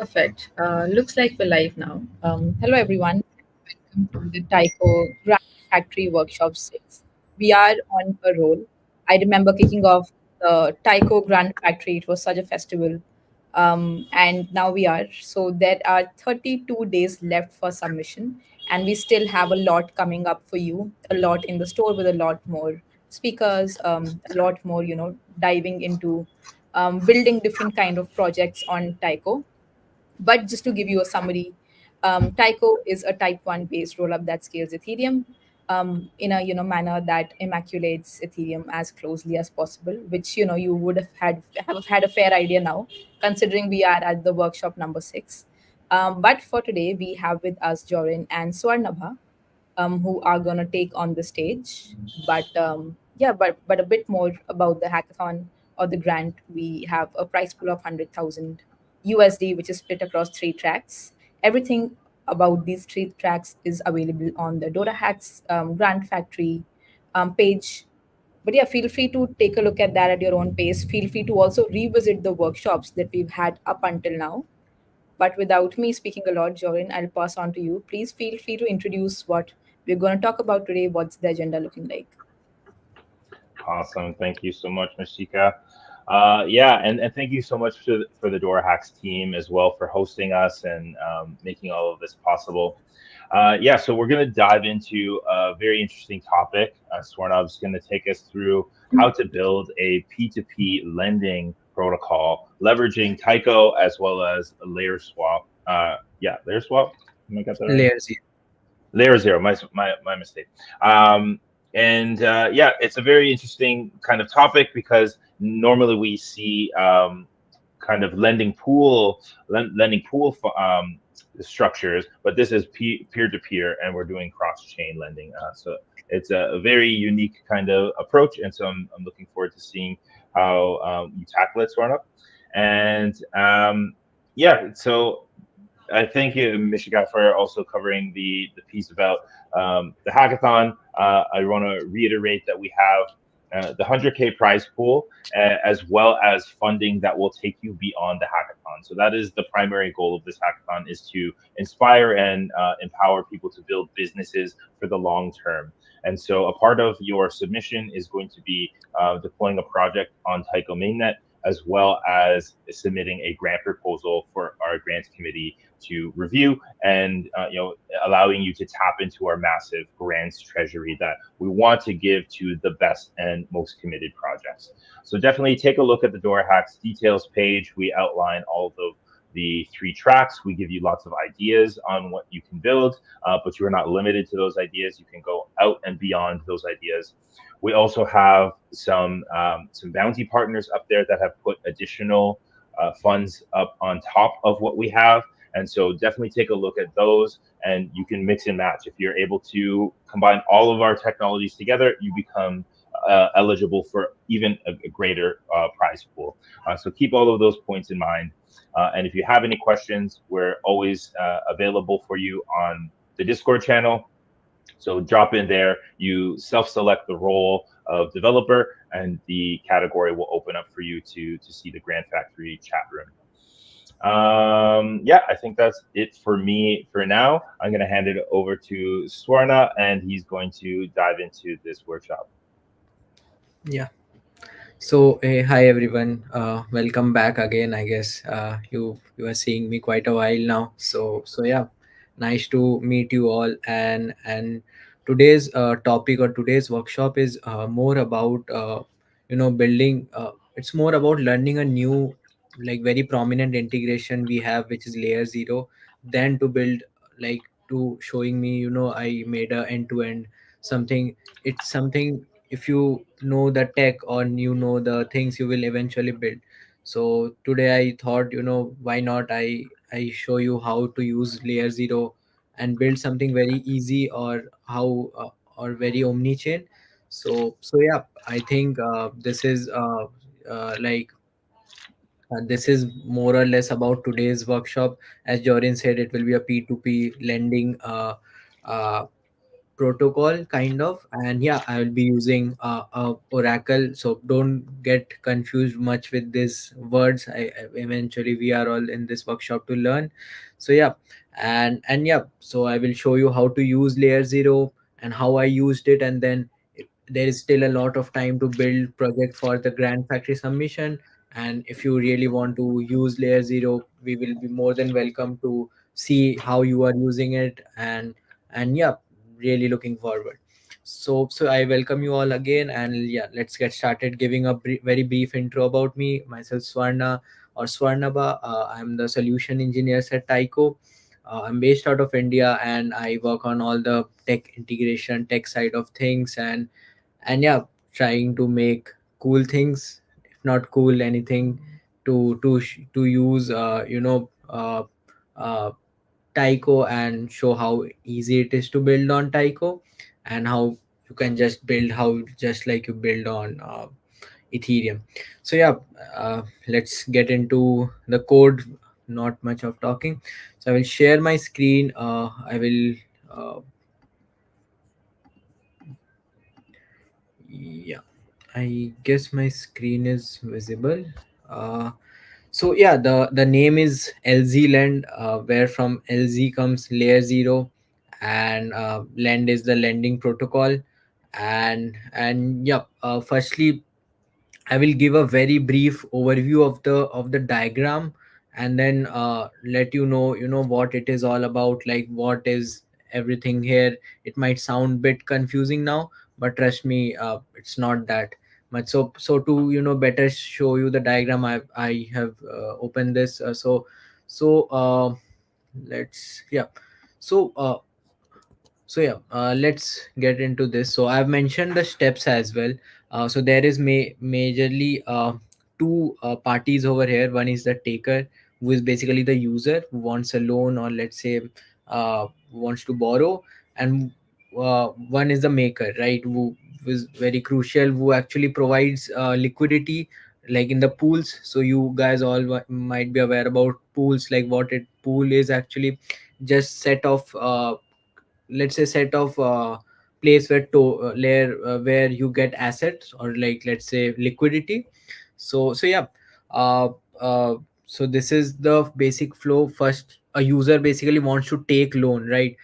Perfect. Looks like we're live now. Hello, everyone. Welcome to the Taiko Grand Factory Workshop 6. We are on a roll. I remember kicking off the Taiko Grand Factory. It was such a festival. And now we are. So there are 32 days left for submission, and we still have a lot coming up for you, a lot in the store with a lot more speakers, a lot more, diving into building different kind of projects on Taiko. But just to give you a summary, Taiko is a Type 1 based rollup that scales Ethereum in a manner that immaculates Ethereum as closely as possible, which you would have had a fair idea now, considering we are at the workshop number 6. But for today, we have with us Jorin and Swarnabha, who are going to take on the stage. But yeah, but a bit more about the hackathon or the grant. We have a prize pool of 100,000 USD, which is split across 3 tracks. Everything about these 3 tracks is available on the DoraHacks Grant Factory page. But yeah, feel free to take a look at that at your own pace. Feel free to also revisit the workshops that we've had up until now. But without me speaking a lot, Jorin, I'll pass on to you. Please feel free to introduce what we're going to talk about today. What's the agenda looking like? Awesome. Thank you so much, Mashika. Yeah, and thank you so much for the DoorHacks team as well for hosting us and making all of this possible. Yeah, so we're going to dive into a very interesting topic. Swarnabha's going to take us through how to build a P2P lending protocol, leveraging Taiko as well as LayerSwap. Yeah, LayerSwap. Am I got that right? Layers. LayerZero. My mistake. Um, and yeah, it's a very interesting kind of topic because normally we see kind of lending pool structures, but this is peer to peer, and we're doing cross chain lending. So it's a very unique kind of approach, and so I'm looking forward to seeing how you tackle it, Swarna. And yeah, so I thank you, Michigan, for also covering the piece about the hackathon. I want to reiterate that we have the 100K prize pool, as well as funding that will take you beyond the hackathon. So that is the primary goal of this hackathon, is to inspire and empower people to build businesses for the long term. And so a part of your submission is going to be deploying a project on Taiko mainnet, as well as submitting a grant proposal for our grants committee to review, and allowing you to tap into our massive grants treasury that we want to give to the best and most committed projects. So definitely take a look at the DoraHacks details page. We outline all of the 3 tracks. We give you lots of ideas on what you can build, but you are not limited to those ideas. You can go out and beyond those ideas. We also have some bounty partners up there that have put additional funds up on top of what we have. And so definitely take a look at those, and you can mix and match. If you're able to combine all of our technologies together, you become eligible for even a greater prize pool. So keep all of those points in mind. And if you have any questions, we're always available for you on the Discord channel. So drop in there, you self-select the role of developer, and the category will open up for you to see the Grand Factory chat room. Yeah, I think that's it for me for now. I'm going to hand it over to Swarna, and he's going to dive into this workshop. Yeah. So hi everyone. Welcome back again. I guess you are seeing me quite a while now. So yeah, nice to meet you all. And today's topic or today's workshop is more about building. It's more about learning a new, like, very prominent integration we have, which is LayerZero. Then to build, like, to showing me, I made a end to end something. It's something, if you know the tech or you know the things, you will eventually build. So today I thought, why not I show you how to use LayerZero and build something very easy, or how or very omni-chain. So yeah, I think like this is more or less about today's workshop. As Jorin said, it will be a P2P lending uh, protocol kind of. And yeah, I will be using Oracle, so don't get confused much with these words. Eventually we are all in this workshop to learn. So yeah, and yeah, so I will show you how to use LayerZero and how I used it. And then there is still a lot of time to build project for the grand factory submission. And if you really want to use LayerZero, we will be more than welcome to see how you are using it. And yeah, really looking forward. So I welcome you all again. And yeah, let's get started. Giving a very brief intro about me, myself, Swarnabha. I'm the solution engineer at Taiko. I'm based out of India, and I work on all the tech integration, tech side of things. And yeah, trying to make cool things, if not cool, anything to use Taiko, and show how easy it is to build on Taiko, and how you can just build how just like you build on Ethereum. So yeah, let's get into the code. Not much of talking. So I will share my screen. I will yeah, I guess my screen is visible. uh, so yeah, the name is LZ Lend, where from LZ comes LayerZero, and Lend is the lending protocol. And yeah, firstly, I will give a very brief overview of the diagram, and then let you know what it is all about, like what is everything here. It might sound bit confusing now, but trust me, it's not that much. So to better show you the diagram, I have opened this. So let's yeah. So let's get into this. So I've mentioned the steps as well. So there is majorly two parties over here. One is the taker, who is basically the user who wants a loan, or let's say wants to borrow. And one is the maker, right, who is very crucial, who actually provides liquidity, like in the pools. So you guys all might be aware about pools, like what it pool is actually. Just set of let's say set of place where layer where you get assets, or like let's say liquidity. So yeah, uh, uh, so this is the basic flow. First, a user basically wants to take loan, right?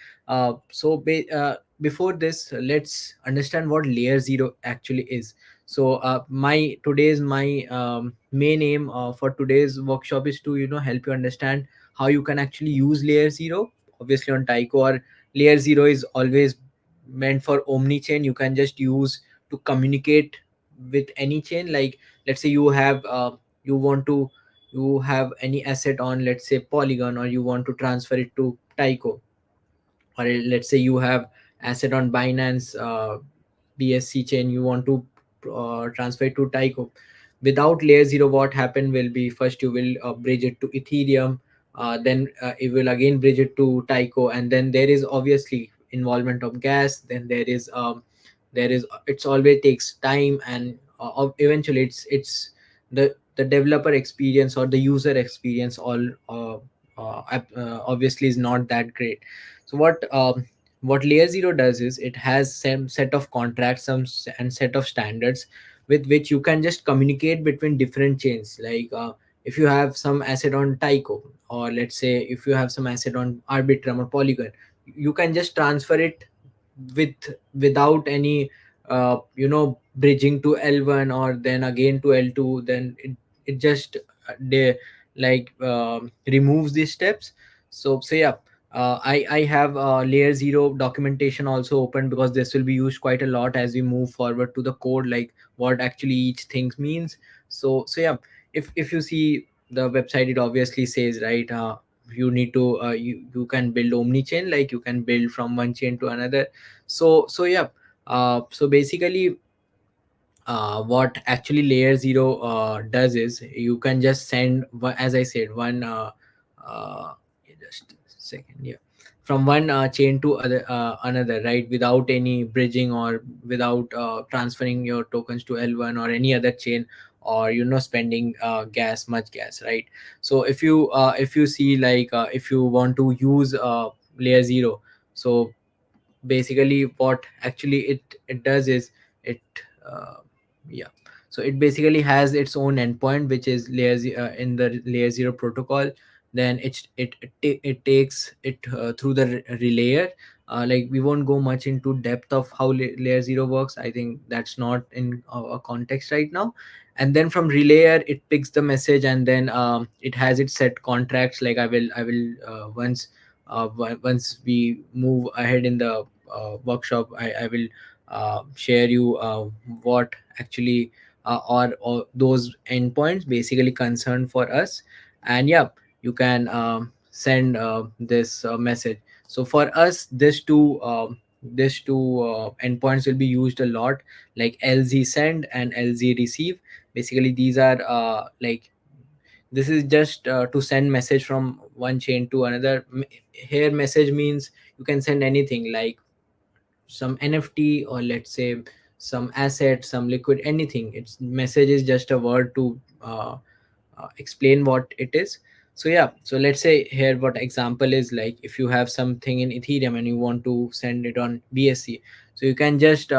Before this, let's understand what LayerZero actually is. So my main aim for today's workshop is to help you understand how you can actually use LayerZero, obviously on Taiko. Or LayerZero is always meant for omni chain. You can just use to communicate with any chain. Like let's say you want to you have any asset on, let's say, Polygon, or you want to transfer it to Taiko. Or let's say you have asset on Binance BSC chain, you want to transfer it to Taiko. Without LayerZero, what happened will be, first you will bridge it to Ethereum, then it will again bridge it to Taiko, and then there is obviously involvement of gas. Then there is it's always takes time, and eventually it's the developer experience or the user experience all obviously is not that great. So what LayerZero does is, it has some set of contracts, and set of standards with which you can just communicate between different chains. Like if you have some asset on Taiko, or let's say if you have some asset on Arbitrum or Polygon, you can just transfer it without any bridging to L1, or then again to L2. Then it just they like removes these steps. So yeah, I have LayerZero documentation also open, because this will be used quite a lot as we move forward to the code, like what actually each thing means. So yeah, if you see the website, it obviously says, right, you need to you can build omni chain, like you can build from one chain to another. So yeah, so basically what actually LayerZero does is, you can just send as I said, one just a second, yeah, from one chain to another, right, without any bridging, or without transferring your tokens to L1 or any other chain, or spending much gas, right? So if you see, like if you want to use LayerZero, so basically what actually it does is it uh, yeah, so it basically has its own endpoint, which is in the LayerZero protocol. Then it takes it through the relayer. Like, we won't go much into depth of how LayerZero works. I think that's not in our context right now. And then from relayer it picks the message, and then it has its set contracts. Like, I will once we move ahead in the workshop, I will share you what actually or those endpoints basically concerned for us. And yeah, you can send this message. So for us, this two endpoints will be used a lot, like LZ send and LZ receive. Basically, these are like, this is just to send message from one chain to another. Here, message means you can send anything, like some NFT, or let's say some asset, some liquid, anything. It's message is just a word to explain what it is. So yeah, so let's say here what example is, like, if you have something in Ethereum and you want to send it on BSC, so you can just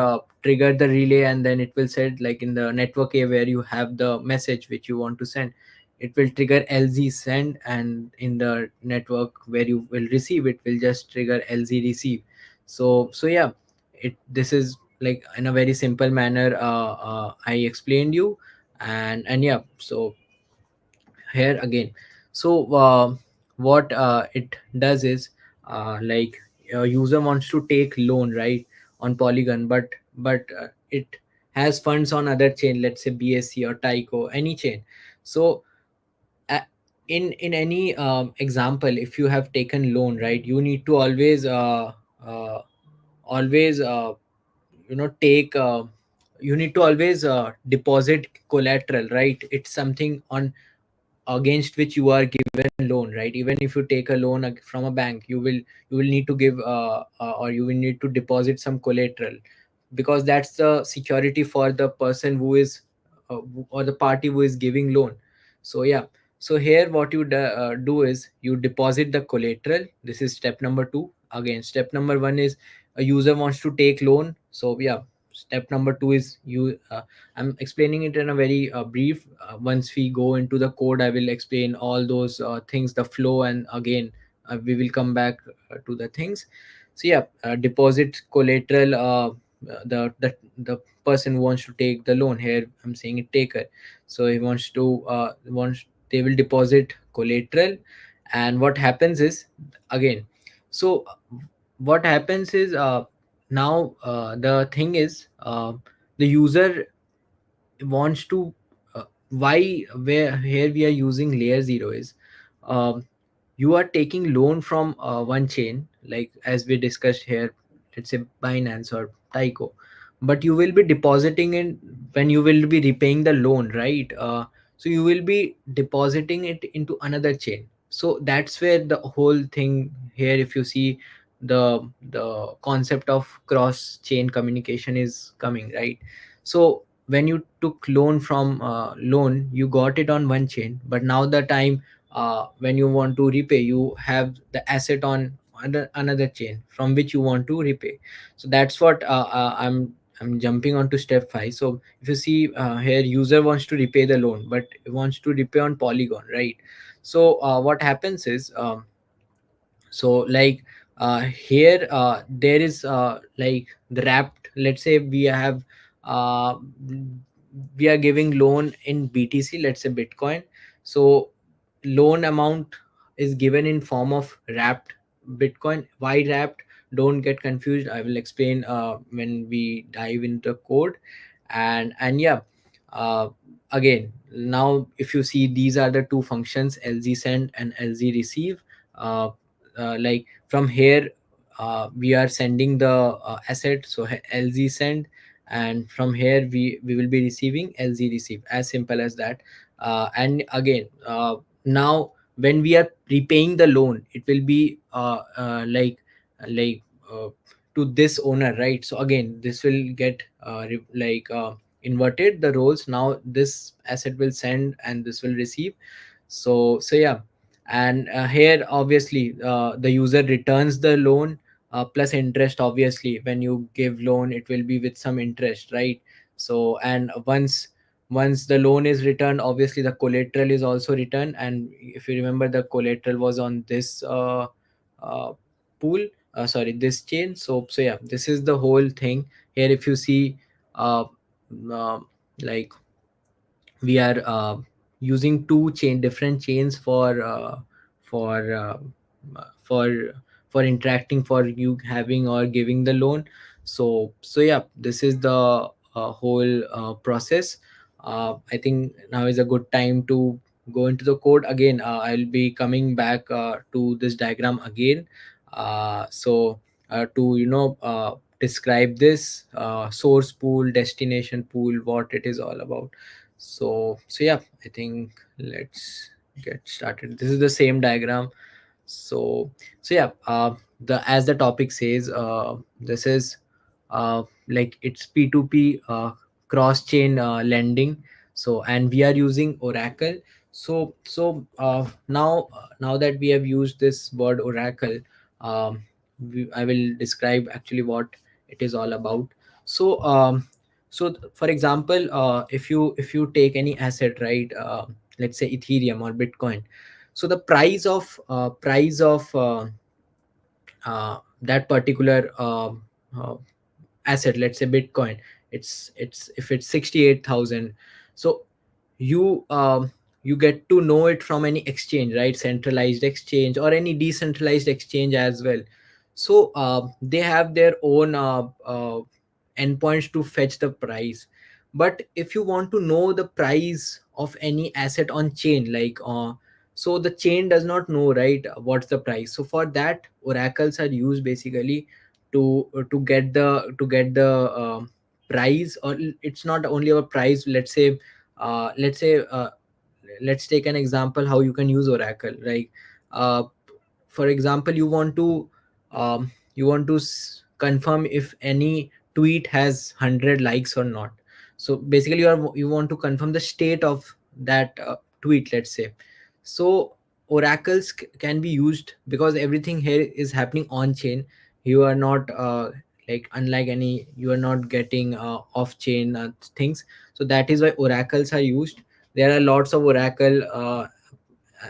trigger the relay, and then it will set, like, in the network A where you have the message which you want to send, it will trigger LZ send, and in the network where you will receive, it will just trigger LZ receive. So yeah, this is like in a very simple manner I explained you. And yeah, so here again, so what it does is, like, a user wants to take loan, right, on Polygon, but it has funds on other chain, let's say BSC or Taiko, any chain. So uh, in any example, if you have taken loan, right, you need to uh, always take you need to always deposit collateral, right? It's something on against which you are given loan, right? Even if you take a loan from a bank, you will need to give or you will need to deposit some collateral, because that's the security for the person who is or the party who is giving loan. So yeah, so here what you do is you deposit the collateral. This is step number 2. Again, step number 1 is a user wants to take loan. So yeah, step number 2 is I'm explaining it in a very brief. Once we go into the code, I will explain all those things, the flow, and again we will come back to the things. So yeah, deposit collateral. The person who wants to take the loan, here I'm saying it taker. So he wants they will deposit collateral. And what happens is, again, so what happens is, now the thing is, the user wants to why where here we are using LayerZero is, um, you are taking loan from one chain, like as we discussed here, let's say Binance or Taiko, but you will be depositing it when you will be repaying the loan, right? So you will be depositing it into another chain. So that's where the whole thing here, if you see, the concept of cross chain communication is coming, right? So when you took loan from loan, you got it on one chain, but now the time when you want to repay, you have the asset on another chain from which you want to repay. So that's what I'm jumping on to step 5. So if you see here, user wants to repay the loan, but wants to repay on Polygon, right? So what happens is, so like, here there is like the wrapped, let's say uh, we are giving loan in BTC, let's say Bitcoin. So loan amount is given in form of wrapped Bitcoin. Why wrapped? Don't get confused, I will explain when we dive into code. And yeah, uh, again, now if you see, these are the two functions, LZ send and LZ receive. uh, like, from here we are sending the asset, so LZ send, and from here we will be receiving LZ receive, as simple as that. And again, now when we are repaying the loan, it will be like to this owner, right? So again, this will get inverted the roles. Now this asset will send and this will receive. So yeah, and here obviously the user returns the loan plus interest. Obviously when you give loan, it will be with some interest, right? So and once the loan is returned, obviously the collateral is also returned. And if you remember, the collateral was on this uh, pool, sorry, this chain. So yeah, this is the whole thing here. If you see, uh, uh, like we are using two different chains for uh, for for interacting, for you having or giving the loan. So yeah, this is the whole process. I think now is a good time to go into the code again. I'll be coming back to this diagram again, to describe this source pool, destination pool, what it is all about. So yeah, I think let's get started. This is the same diagram. So yeah, the as the topic says, this is like it's P2P cross-chain lending. So and we are using Oracle. Now that we have used this word Oracle, I will describe actually what it is all about. So um, so th- for example, if you take any asset, right, let's say Ethereum or Bitcoin. So the price of that particular uh, asset, let's say Bitcoin, it's if it's 68,000. So you you get to know it from any exchange, right? Centralized exchange or any decentralized exchange as well. So they have their own endpoints to fetch the price. But if you want to know the price of any asset on chain, like so the chain does not know, right, what's the price. So for that, oracles are used basically to get the price. Or it's not only a price. Let's take an example how you can use oracle, right? uh, for example, you want to confirm if any tweet has 100 likes or not. So basically you want to confirm the state of that tweet, let's say. So oracles can be used because everything here is happening on chain. You are not like unlike any, you are not getting off chain things. So that is why oracles are used. There are lots of oracle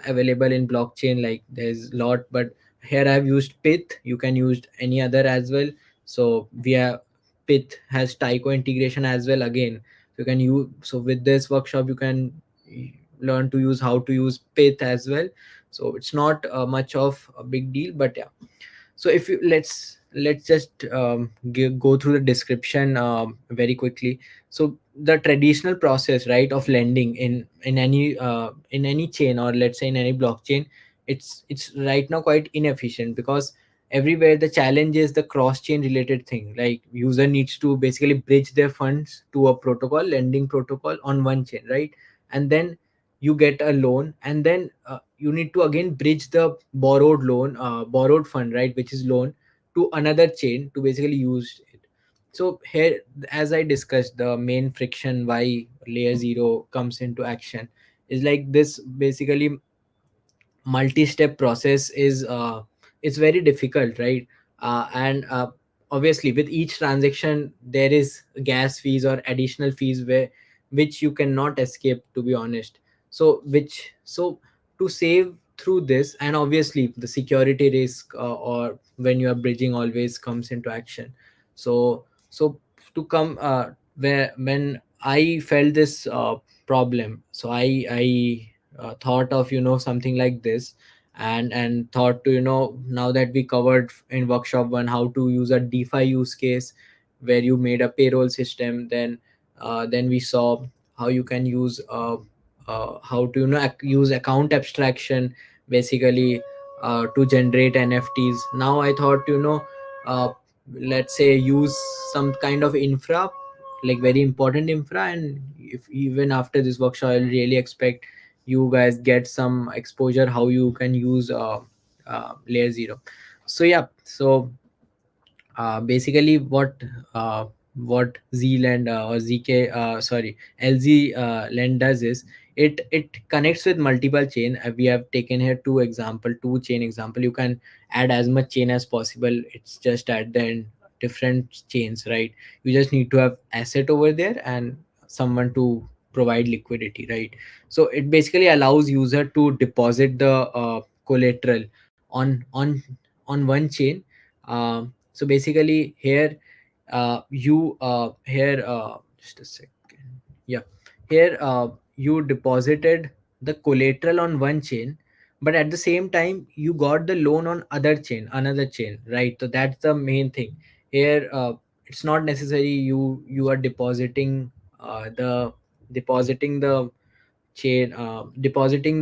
available in blockchain, like there's lot. But here I've used pith. You can use any other as well. So via pith has Taiko integration as well again. You can use, so with this workshop you can learn to use how to use pith as well. So it's not much of a big deal, but yeah. So if you let's just go through the description very quickly. So the traditional process, right, of lending in any chain, or let's say in any blockchain, it's right now quite inefficient, because everywhere the challenge is the cross chain related thing. Like user needs to basically bridge their funds to a protocol, lending protocol on one chain, right? And then you get a loan, and then you need to again bridge the borrowed fund, right, which is loan, to another chain to basically use it. So here, as I discussed, the main friction why LayerZero comes into action is like this. Basically multi-step process is it's very difficult, right? And obviously with each transaction there is gas fees or additional fees where which you cannot escape, to be honest. So to save through this, and obviously the security risk, or when you are bridging, always comes into action. So to come where when I felt this problem, so I thought of something like this, and thought to now that we covered in workshop one how to use a DeFi use case where you made a payroll system. Then we saw how you can use how to use account abstraction basically to generate NFTs. Now I thought uh, let's say use some kind of infra, like very important infra. And if even after this workshop, I really expect you guys get some exposure how you can use LayerZero. So yeah, so basically what Zland or ZK, sorry, LZ Lend does is it connects with multiple chain. We have taken here two chain example. You can add as much chain as possible. It's just at the end different chains, right? You just need to have asset over there and someone to provide liquidity, right? So it basically allows user to deposit the collateral on one chain. So basically here you here just a second. Yeah, here you deposited the collateral on one chain, but at the same time you got the loan on another chain, right? So that's the main thing here. It's not necessary you are depositing the depositing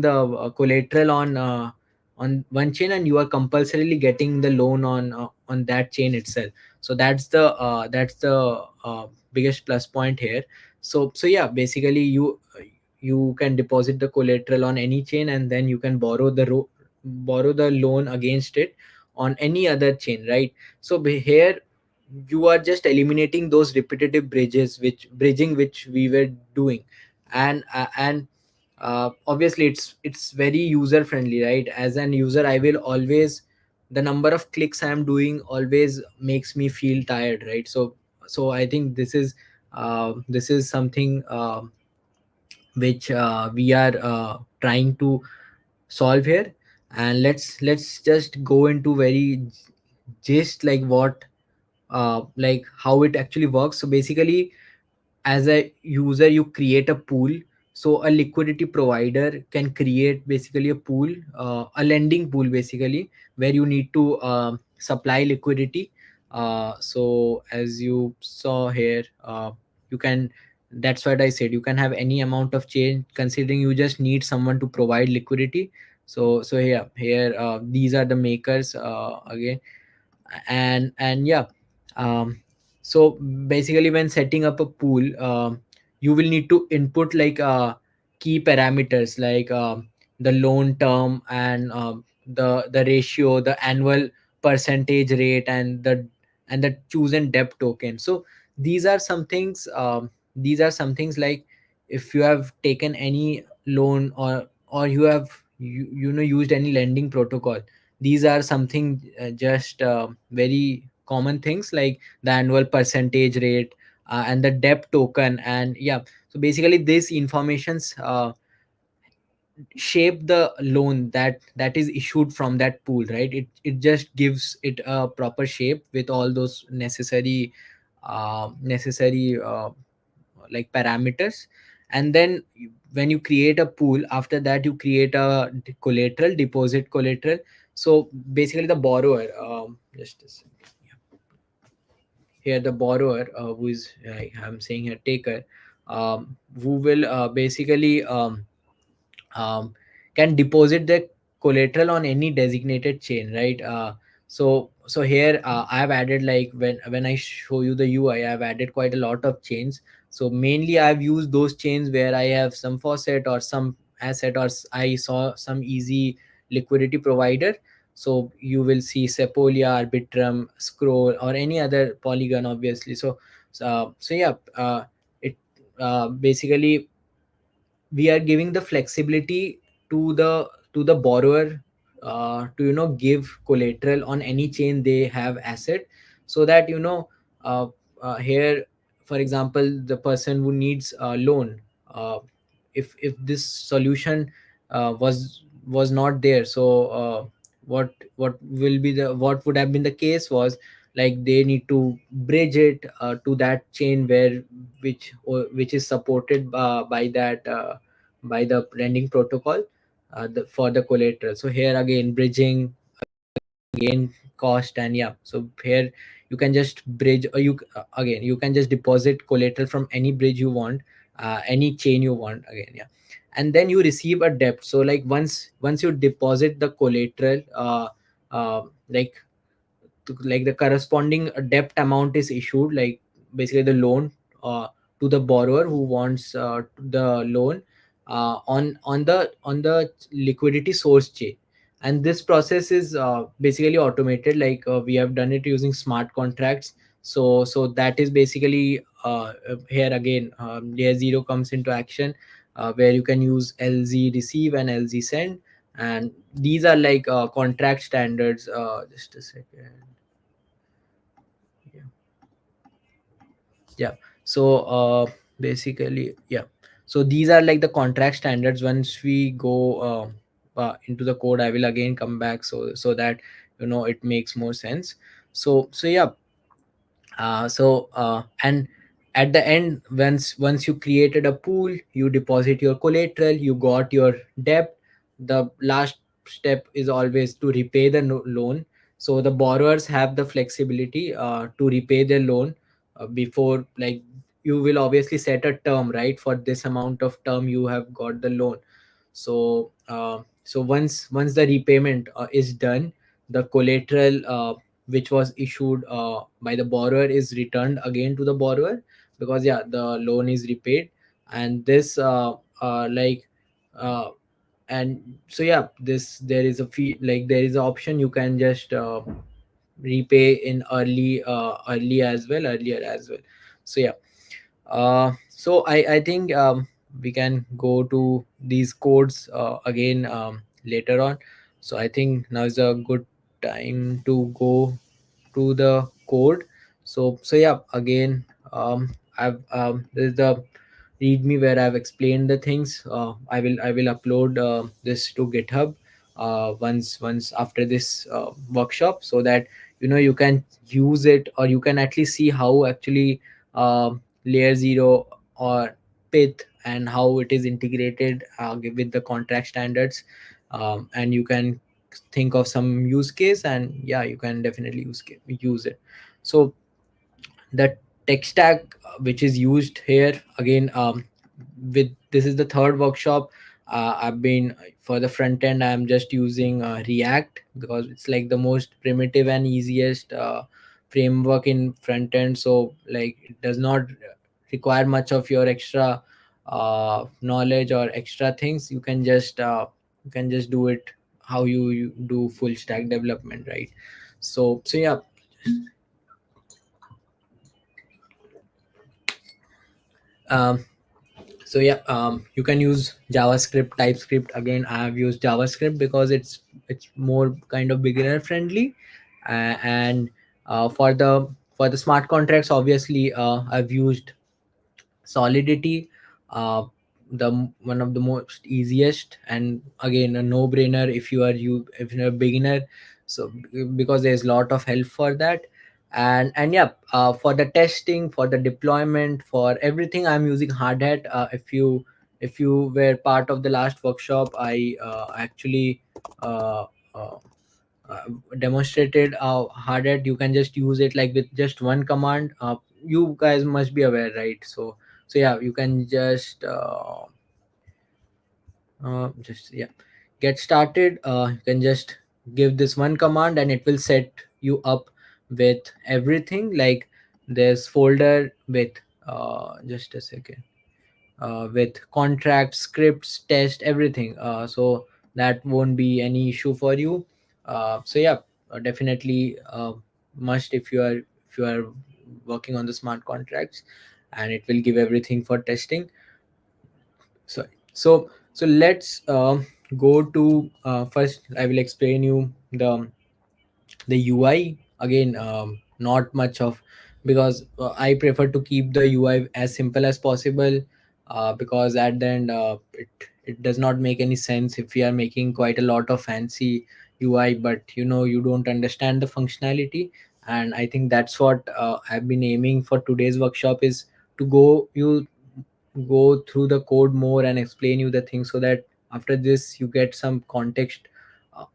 the collateral on one chain, and you are compulsorily getting the loan on that chain itself. So that's the biggest plus point here. So yeah, basically you can deposit the collateral on any chain, and then you can borrow the loan against it on any other chain, right? So here you are just eliminating those repetitive bridging which we were doing. And obviously it's very user friendly, right? As an user, I will always, the number of clicks I am doing always makes me feel tired, right? So I think this is something which we are trying to solve here. And let's just go into very just like what like how it actually works. So basically, as a user, you create a pool. So a liquidity provider can create basically a pool, a lending pool basically, where you need to supply liquidity. So as you saw here, you can, that's what I said, you can have any amount of change considering you just need someone to provide liquidity. So yeah, here these are the makers again. And yeah, um, so basically when setting up a pool, you will need to input like key parameters like the loan term and the ratio, the annual percentage rate, and the chosen debt token. So these are some things, like if you have taken any loan, or you have you know used any lending protocol, these are something just very common things like the annual percentage rate and the debt token. And yeah, so basically these informations shape the loan that is issued from that pool, right? It just gives it a proper shape with all those necessary like parameters. And then when you create a pool, after that you create a collateral, deposit collateral. So basically the borrower, just a second. Yeah. Here the borrower, who is I'm saying here taker, who will basically um, can deposit the collateral on any designated chain, right? So here I have added, like when I show you the UI, I have added quite a lot of chains. So mainly I've used those chains where I have some faucet or some asset, or I saw some easy liquidity provider. So you will see Sepolia, Arbitrum, Scroll, or any other Polygon, obviously. So yeah, it basically we are giving the flexibility to the borrower to give collateral on any chain they have asset. So that uh, here, for example, the person who needs a loan, uh, if this solution was not there, so what would have been the case was, like, they need to bridge it to that chain where which is supported by the lending protocol, for the collateral. So here again, bridging again cost. And yeah, so here you can just bridge, or again you can just deposit collateral from any bridge you want, any chain you want again. Yeah. And then you receive a debt. So like once you deposit the collateral, like like the corresponding debt amount is issued, like basically the loan to the borrower who wants the loan on the liquidity source chain. And this process is basically automated, like we have done it using smart contracts. So that is basically here again, layer zero comes into action. where you can use LZ receive and LZ send, and these are like contract standards. Just a second. Yeah. Yeah. So basically, yeah, so these are like the contract standards. Once we go into the code, I will again come back, so that it makes more sense. So yeah. And at the end, once you created a pool, you deposit your collateral, you got your debt. The last step is always to repay the loan. So the borrowers have the flexibility to repay their loan before, like, you will obviously set a term, right? For this amount of term you have got the loan. So once the repayment is done, the collateral which was issued by the borrower is returned again to the borrower, because yeah, the loan is repaid. And this like uh, and so yeah, this there is a fee, like there is an option you can just repay in earlier as well. So yeah. So I think we can go to these codes again later on. So I think now is a good time to go to the code. So yeah, again, I've this is the readme where I've explained the things. I will upload this to GitHub once after this workshop, so that you can use it, or you can at least see how actually LayerZero or Pith and how it is integrated with the contract standards. And you can think of some use case, and yeah, you can definitely use it. So the tech stack which is used here again, with this is the third workshop. I've been For the front end, I'm just using React, because it's like the most primitive and easiest framework in front end. So like it does not require much of your extra knowledge or extra things. You can just do it how you do full stack development, right? So yeah. um, you can use JavaScript, TypeScript. Again, I have used JavaScript because it's more kind of beginner friendly. And for the smart contracts, obviously, I've used Solidity, uh, one of the most easiest, and again a no brainer if you're a beginner. So because there's a lot of help for that. And yeah, for the testing, for the deployment, for everything, I'm using Hardhat. If you were part of the last workshop, I actually uh, uh, uh, demonstrated hard at. You can just use it like with just one command. You guys must be aware, right? So yeah, you can just yeah, get started. You can just give this one command, and it will set you up with everything. Like there's folder with just a second, with contracts, scripts, test, everything. So that won't be any issue for you. So yeah, definitely must if you are working on the smart contracts, and it will give everything for testing. So let's go to first. I will explain you the UI again. Not much of, because I prefer to keep the UI as simple as possible, because at the end, it does not make any sense if we are making quite a lot of fancy UI, but you don't understand the functionality. And I think that's what I've been aiming for today's workshop, is to go through the code more and explain you the things, so that after this you get some context uh,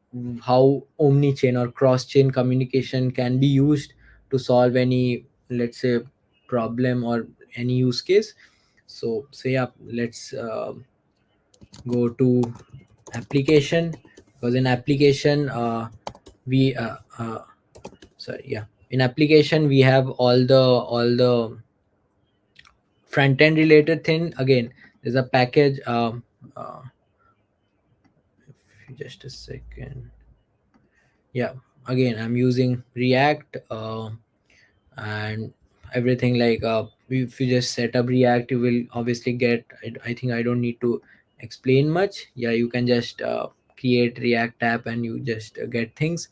how omni-chain or cross-chain communication can be used to solve any, let's say, problem or any use case. So yeah, let's go to application. Because in application, we sorry, yeah, in application we have all the front end related thing. Again, there's a package. Uh, just a second. Yeah, again, I'm using React, and everything, like if you just set up React, you will obviously get, I think I don't need to explain much. Yeah, you can just create React app and you just get things.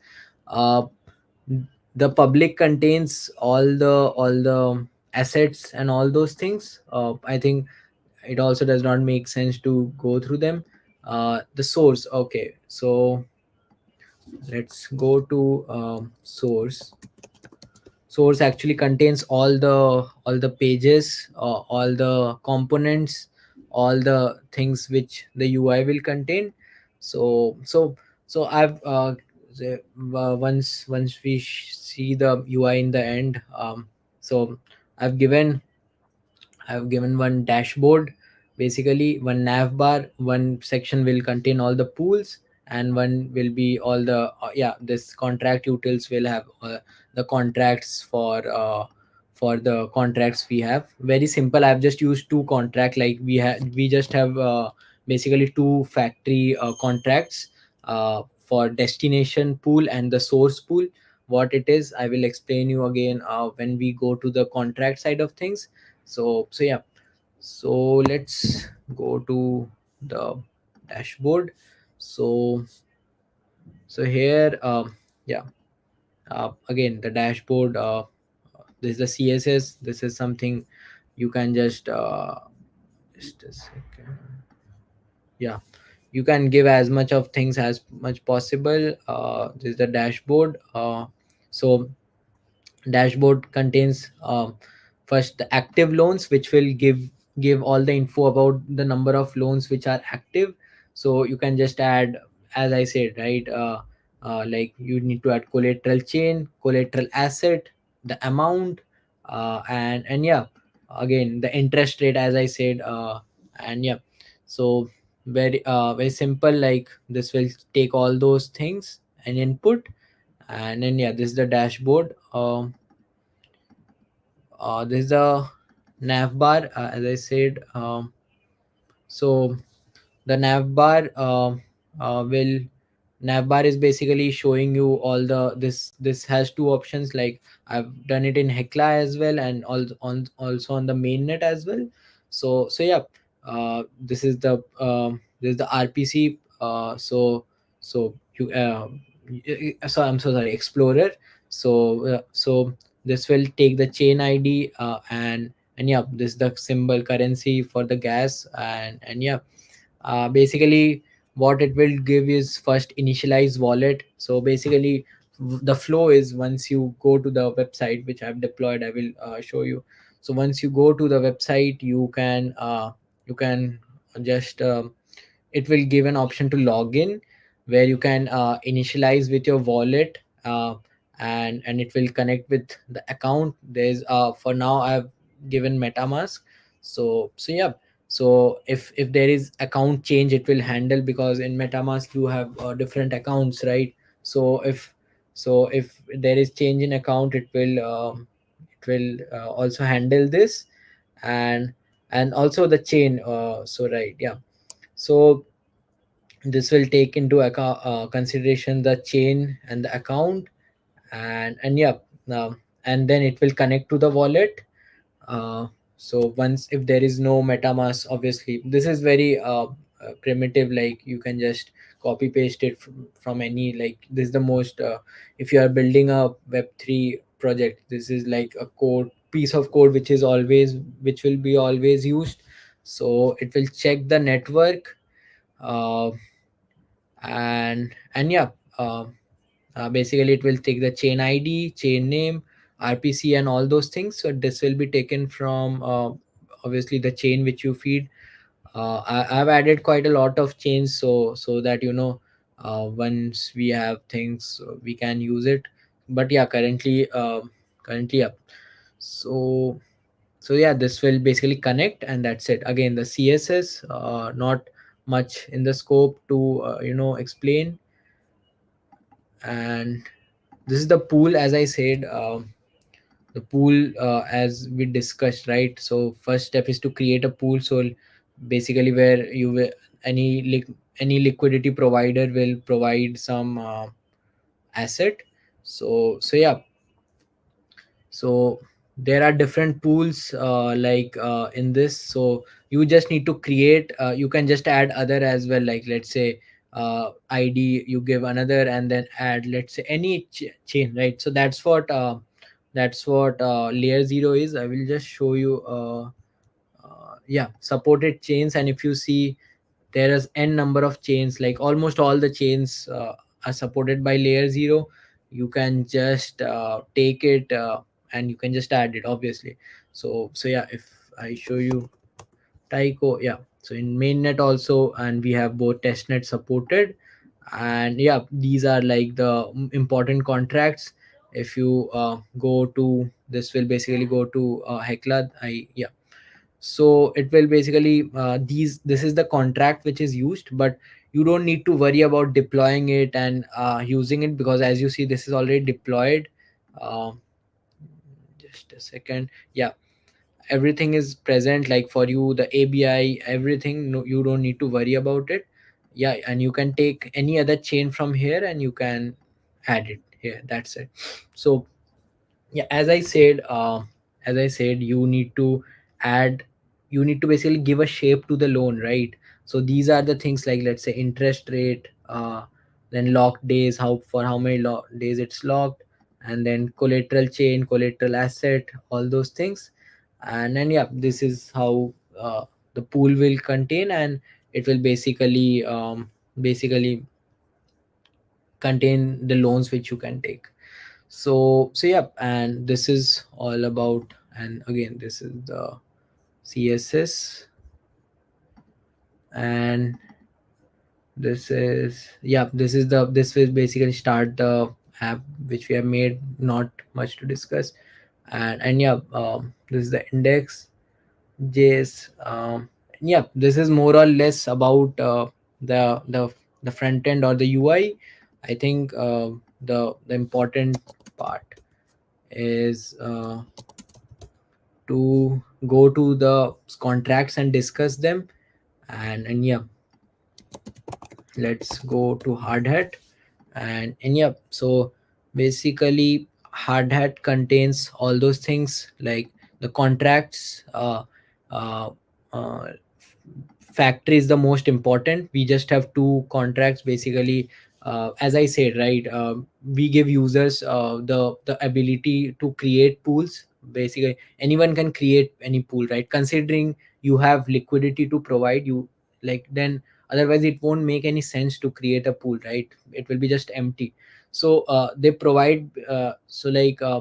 uh, the public contains all the assets and all those things. I think it also does not make sense to go through them. The source, okay, so let's go to source actually contains all the pages, all the components, all the things which the UI will contain. So I've once we see the UI in the end, so i've given I've given one dashboard, basically one nav bar. One section will contain all the pools, and one will be all the yeah, this contract utils will have the contracts for the contracts we have. Very simple. I've just used two contract, like we just have basically two factory contracts for destination pool and the source pool. What it is, I will explain you again when we go to the contract side of things. So yeah, so let's go to the dashboard. So so here, yeah, again the dashboard, this is the CSS. This is something you can just a second. Yeah, you can give as much of things as much possible. This is the dashboard. So dashboard contains, first, the active loans, which will give all the info about the number of loans which are active. So you can just add, as I said, right, like you need to add collateral chain, collateral asset, the amount, and yeah, again the interest rate, as I said, and yeah. So very simple, like this will take all those things and input. And then yeah, this is the dashboard. This is the nav bar, as I said. So the nav bar is basically showing you all the, this has two options, like I've done it in Hekla as well, and also on the mainnet as well. So yeah, this is the RPC. So you so I'm so sorry, Explorer. So this will take the chain ID, and yeah, this is the symbol currency for the gas. And yeah, basically what it will give is first initialize wallet. So basically the flow is, once you go to the website which I've deployed, I will show you. So once you go to the website, you can just it will give an option to log in, where you can initialize with your wallet, and it will connect with the account. There's for now I've given MetaMask. So yeah, so if there is account change, it will handle, because in MetaMask you have different accounts, right? So if there is change in account, it will also handle this. And also the chain, so right, yeah. So this will take into account consideration the chain and the account. And yeah, and then it will connect to the wallet. So once, if there is no MetaMask, obviously this is very primitive, like you can just copy paste it from any, like this is the most if you are building a web3 project, this is like a code piece of code which will be always used. So it will check the network, uh, and yeah, basically it will take the chain ID, chain name, RPC, and all those things. So this will be taken from obviously the chain which you feed. I've added quite a lot of chains, so that once we have things, we can use it. But yeah, currently, yeah. So so yeah, this will basically connect, and that's it. Again, the CSS, not much in the scope to explain. And this is the pool, as I said. The pool, as we discussed, right? So first step is to create a pool. So basically, where you will, any liquidity provider will provide some asset. So yeah, so there are different pools in this. So you just need to create, you can just add other as well, like let's say id, you give another and then add, let's say, any chain, right? So that's what LayerZero is. I will just show you yeah, supported chains. And if you see, there is n number of chains, like almost all the chains are supported by LayerZero. You can just take it and you can just add it, obviously. So yeah, if I show you Taiko, yeah, so in mainnet also, and we have both testnet supported. And yeah, these are like the important contracts. If you go to this, will basically go to Hecla. I Yeah, so it will basically this is the contract which is used, but you don't need to worry about deploying it and using it, because as you see, this is already deployed. uh, just a second. Yeah, everything is present, like for you, the ABI, everything. No, you don't need to worry about it. Yeah, and you can take any other chain from here and you can add it here, that's it. So yeah, as I said, you need to add, you need to basically give a shape to the loan, right? So these are the things, like let's say interest rate, then locked days, how for how many days it's locked, and then collateral chain, collateral asset, all those things. And then yeah, this is how the pool will contain, and it will basically contain the loans which you can take. So yeah, and this is all about, and again, this is the CSS. And this will basically start the app which we have made, not much to discuss. And yeah, this is the index js. Yeah, this is more or less about the front end or the UI. I think the important part is to go to the contracts and discuss them. And yeah, let's go to hard hat. And yeah, so basically hard hat contains all those things, like the contracts. Uh, uh, Factory is the most important. We just have two contracts basically. As I said, right, we give users the ability to create pools. Basically anyone can create any pool, right? Considering you have liquidity to provide you, like, then otherwise it won't make any sense to create a pool, right? It will be just empty. So they provide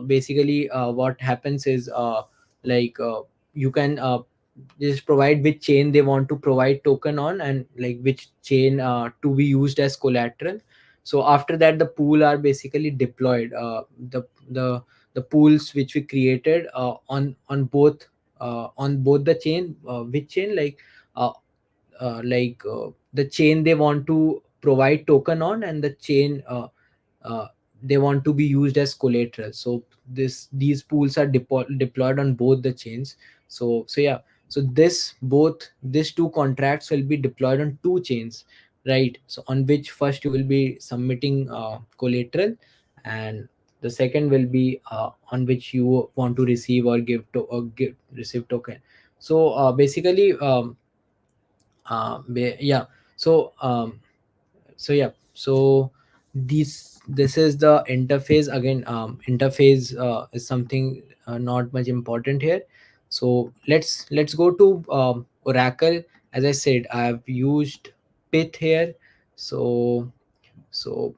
basically what happens is you can just provide which chain they want to provide token on, and like which chain to be used as collateral. So after that, the pool are basically deployed. The pools which we created on both the chain, which chain, uh, the chain they want to provide token on, and the chain uh, they want to be used as collateral. So these pools are deployed on both the chains. So yeah, so these two contracts will be deployed on two chains, right? So on which first you will be submitting collateral, and the second will be on which you want to receive or receive token. So basically yeah, so yeah, so this is the interface. Again, interface is something not much important here. So let's go to Oracle. As I said, I've used Pith here. So so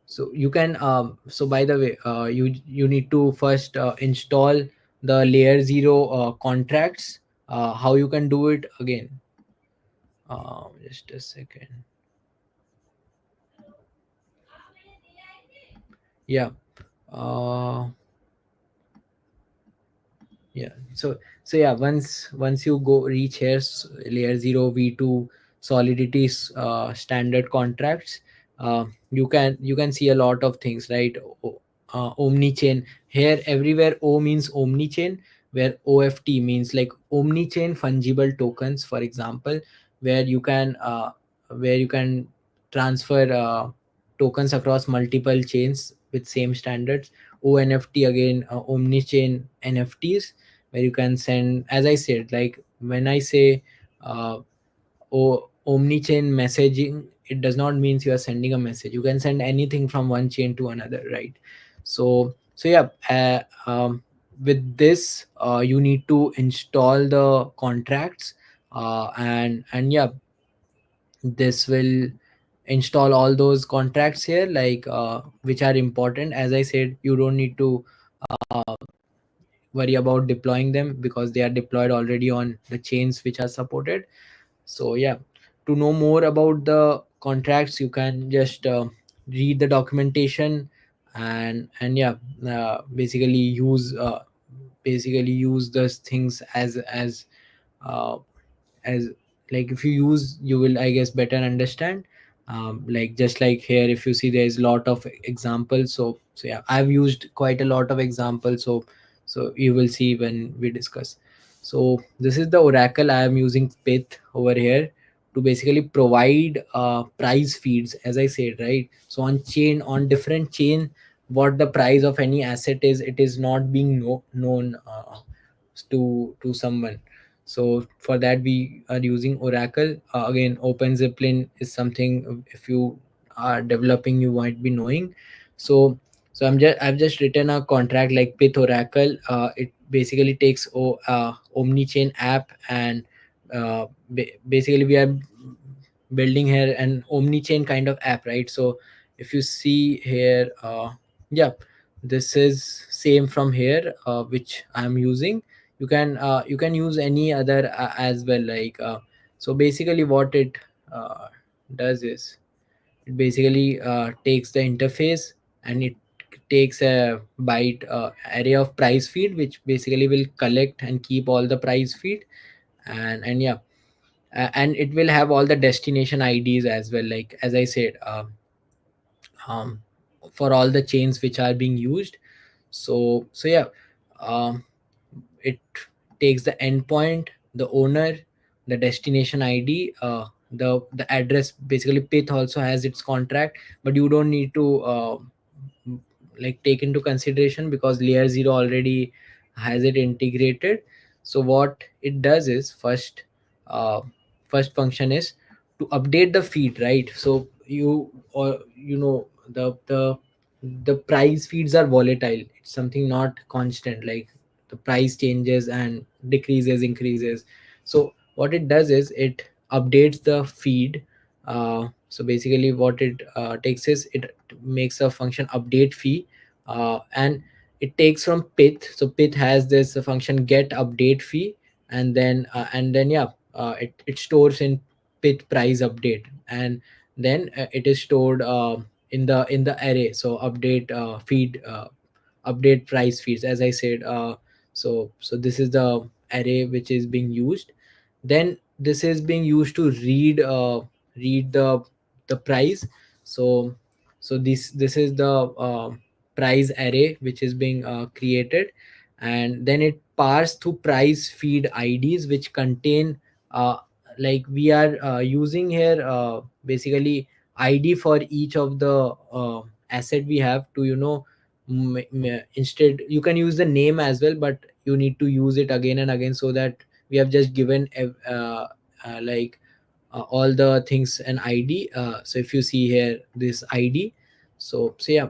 so you can so by the way, you need to first install the LayerZero contracts. How you can do it again, just a second. Yeah. uh yeah, so yeah, once you go reach here, LayerZero v2 solidity standard contracts, you can see a lot of things, right? Omni chain here, everywhere O means omni chain, where OFT means like omni chain fungible tokens, for example, where you can transfer tokens across multiple chains with same standards. ONFT, again omni-chain NFTs, where you can send, as I said, like when I say uh, omni-chain messaging, it does not means you are sending a message. You can send anything from one chain to another, right? So yeah, with this you need to install the contracts, and yeah, this will install all those contracts here, like which are important. As I said, you don't need to worry about deploying them because they are deployed already on the chains which are supported. So yeah, to know more about the contracts, you can just read the documentation, and yeah, basically use those things uh, as like, if you use, you will, I guess, better understand. Like just like here, if you see, there is a lot of examples. So yeah, I've used quite a lot of examples, so you will see when we discuss. So this is the oracle I am using, Pith, over here, to basically provide price feeds, as I said, right? So on different chain, what the price of any asset is, it is not being known to someone. So for that, we are using oracle. Again, OpenZeppelin is something, if you are developing, you might be knowing. So so I've just written a contract like Pith Oracle. It basically takes omni-chain app, and basically we are building here an omni-chain kind of app, right? So if you see here, yeah, this is same from here, which I'm using. You can use any other as well, like so basically what it uh, does is, it basically takes the interface, and it takes a byte array of price feed, which basically will collect and keep all the price feed. And yeah, and it will have all the destination IDs as well, like as I said, um, for all the chains which are being used. So yeah, um, it takes the endpoint, the owner, the destination ID, the address. Basically, Pith also has its contract, but you don't need to like take into consideration, because LayerZero already has it integrated. So what it does is, uh, first function is to update the feed, right? So the price feeds are volatile. It's something not constant, like the price changes and decreases, increases. So what it does is, it updates the feed. So basically what it takes is, it makes a function update fee, and it takes from Pith. So Pith has this function get update fee, and then yeah, it stores in Pith price update, and then it is stored in the array. So update feed, update price feeds, as I said. So this is the array which is being used. Then this is being used to read the price. So so this is the price array which is being created, and then it parse through price feed IDs, which contain, uh, like we are using here, basically ID for each of the asset we have to, instead you can use the name as well, but you need to use it again and again, so that we have just given like all the things an ID. So if you see here, this ID. So yeah,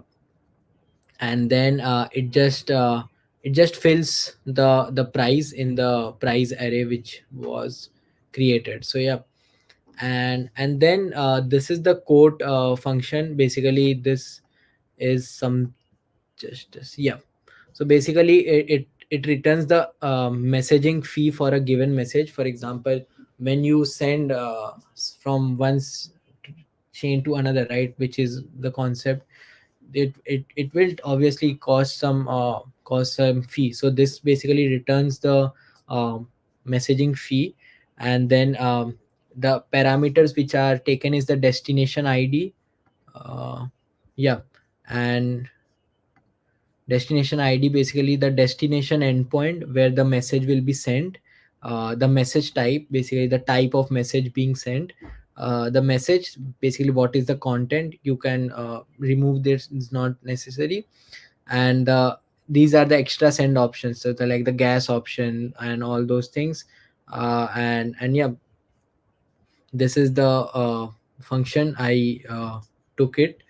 and then it just fills the price in the price array which was created. So yeah, and then this is the quote function. Basically this is some, yeah. So basically it returns the messaging fee for a given message. For example, when you send from chain to another, right, which is the concept, it will obviously cost some fee. So this basically returns the um, messaging fee, and then the parameters which are taken is the destination ID. Yeah, and destination ID, basically the destination endpoint where the message will be sent, the message type, basically the type of message being sent, the message, basically what is the content. You can remove this, it's not necessary. and these are the extra send options, so the like the gas option and all those things. And yeah, this is the function I took it.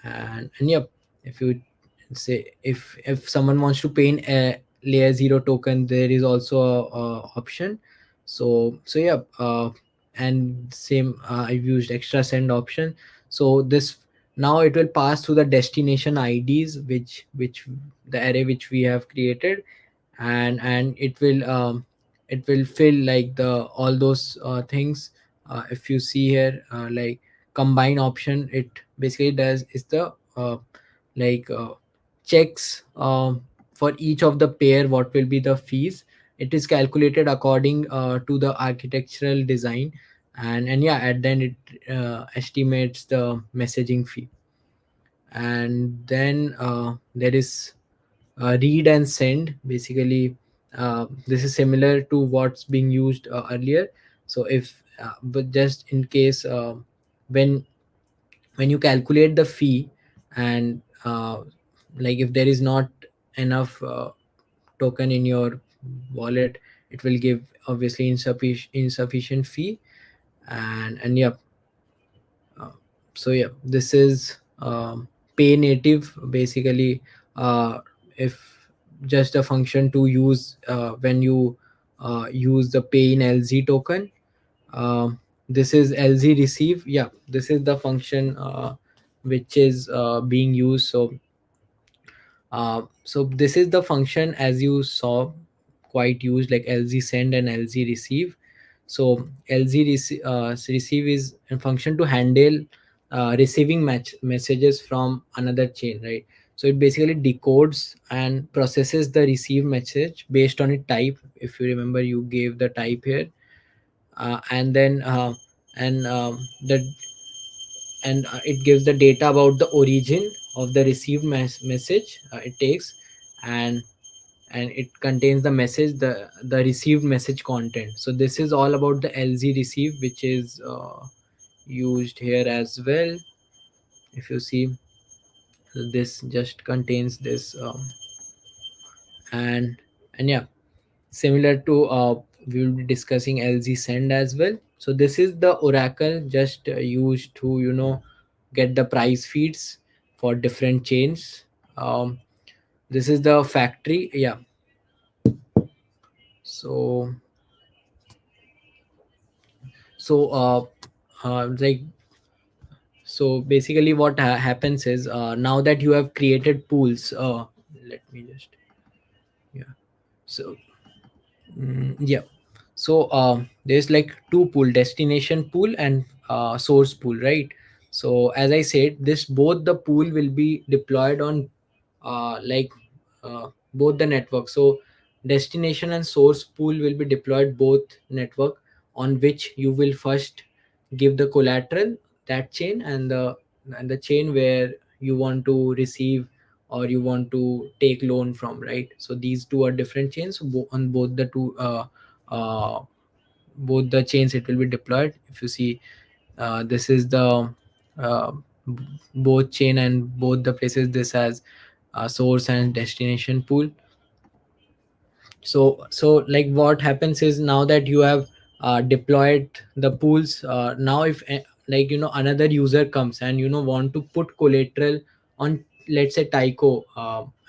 And yep, if you say, if someone wants to pay in a LayerZero token, there is also a option. So yeah, and same, I've used extra send option. So this, now it will pass through the destination IDs, which the array which we have created, and it will fill like the all those things. If you see here, like combine option, it basically does is the like checks for each of the pair what will be the fees. It is calculated according to the architectural design, and yeah, at then it estimates the messaging fee. And then there is read and send. Basically, this is similar to what's being used earlier. So if but just in case, when you calculate the fee, and like if there is not enough token in your wallet, it will give obviously insufficient fee. And yeah, uh, so yeah, this is pay native basically. If just a function to use when you use the pay in LZ token. This is LZ receive. Yeah, this is the function which is being used. So this is the function as you saw quite used, like LZ send and LZ receive. So receive is a function to handle receiving messages from another chain, right? So it basically decodes and processes the received message based on its type. If you remember, you gave the type here, and then and the and it gives the data about the origin of the received message it takes, and it contains the message, the received message content. So this is all about the LZ receive, which is used here as well. If you see, so this just contains this, and yeah, similar to we will be discussing LZ send as well. So this is the oracle just used to get the price feeds for different chains. This is the factory. Yeah. So so like, so basically what happens is, now that you have created pools, let me just, yeah. So yeah. So there's like two pool, destination pool and source pool, right? So as I said, this both the pool will be deployed on like both the network. So destination and source pool will be deployed both network, on which you will first give the collateral, that chain, and the chain where you want to receive or you want to take loan from, right? So these two are different chains. On both the two uh, both the chains it will be deployed. If you see, this is the uh, both chain, and both the places this has source and destination pool. So like what happens is, now that you have deployed the pools, now if like another user comes and want to put collateral on, let's say, Taiko,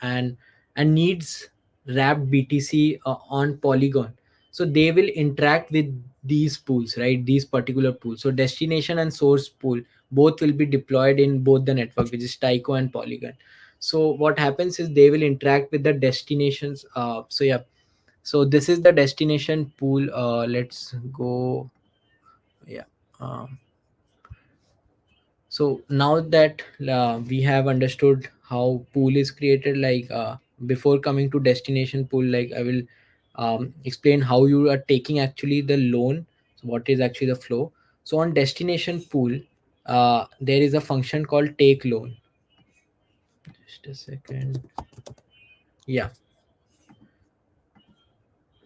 and needs wrapped BTC on Polygon, so they will interact with these pools, right? These particular pools. So destination and source pool both will be deployed in both the network, which is Taiko and Polygon. So what happens is, they will interact with the destinations. So yeah, so this is the destination pool. Let's go. Yeah. um, so now that we have understood how pool is created, like before coming to destination pool, like I will explain how you are taking actually the loan. So what is actually the flow? So on destination pool, there is a function called take loan. Just a second. Yeah.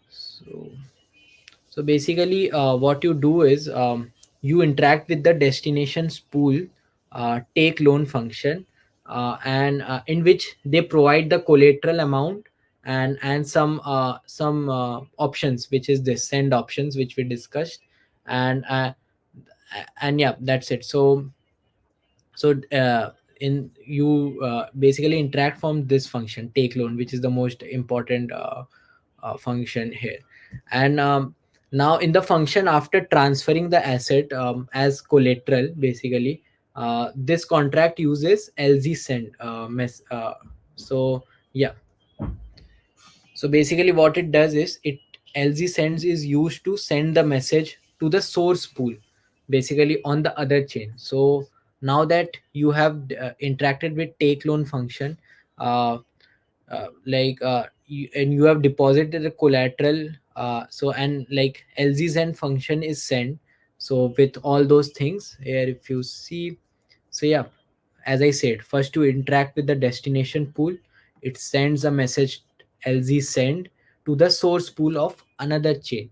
So So basically, what you do is, you interact with the destinations pool take loan function. and in which they provide the collateral amount and some options, which is the send options which we discussed. And uh, and yeah, that's it. So in you basically interact from this function take loan, which is the most important function here. And now in the function, after transferring the asset as collateral, basically this contract uses lz send so yeah, so basically what it does is it lz sends is used to send the message to the source pool, basically on the other chain. So now that you have interacted with take loan function, uh, and you have deposited the collateral, so and like lz send function is sent, so with all those things here if you see. So yeah, as I said, first to interact with the destination pool, it sends a message lz send to the source pool of another chain.